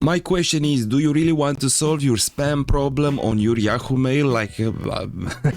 My question is, do you really want to solve your spam problem on your Yahoo Mail? Like,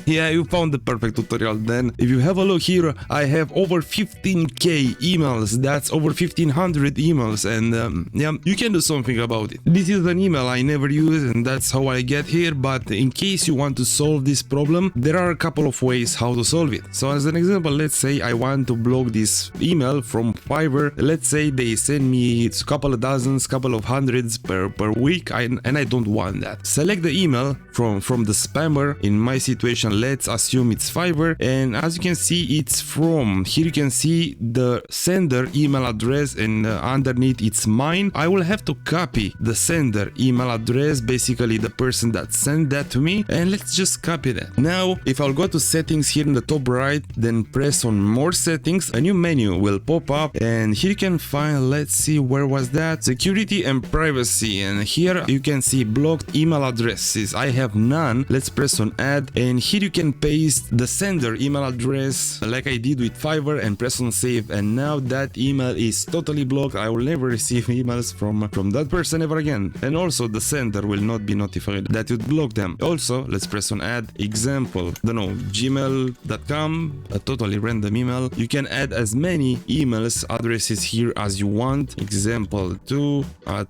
yeah, you found the perfect tutorial then. If you have a look here, I have over 15k emails. That's over 1500 emails, and yeah, you can do something about it. This is an email I never use, and that's how I get here. But in case you want to solve this problem, there are a couple of ways how to solve it. So as an example, let's say I want to block this email from Fiverr. Let's say they send me a couple of dozens, couple of hundreds per week, and I don't want that. Select the email from the spammer. In my situation, let's assume it's Fiverr, and as you can see, it's from here. You can see the sender email address, and underneath it's mine. I will have to copy the sender email address, basically the person that sent that to me, and let's just copy that. Now if I'll go to settings here in the top right, then press on more settings, a new menu will pop up, and here you can find, let's see, where was that, security and privacy, and here you can see blocked email addresses. I have none. Let's press on add, and here you can paste the sender email address like I did with Fiverr, and press on save, and now that email is totally blocked. I will never receive emails from that person ever again, and also the sender will not be notified that you blocked them. Also, let's press on add example, don't know, gmail.com, a totally random email. You can add as many emails addresses here as you want, example 2 at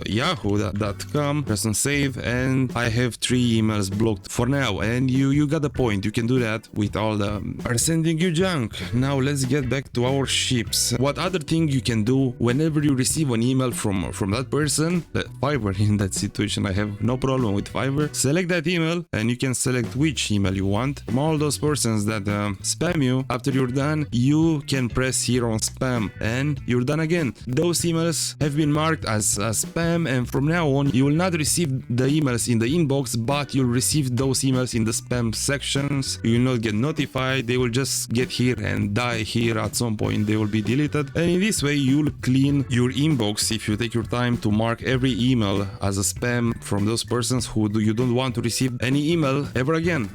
yahoo.com. press on save, and I have 3 emails blocked for now, and you got the point. You can do that with all the are sending you junk. Now let's get back to our ships. What other thing you can do whenever you receive an email from that person, Fiverr in that situation, I have no problem with Fiverr. Select that email, and you can select which email you want. From all those persons that spam you, after you're done, you can press here on spam, and you're done again. Those emails have been marked as spam, and from now on you will not receive the emails in the inbox, but you'll receive those emails in the spam sections. You will not get notified. They will just get here and die here. At some point they will be deleted, and in this way you'll clean your inbox if you take your time to mark every email as a spam from those persons who you don't want to receive any email ever again.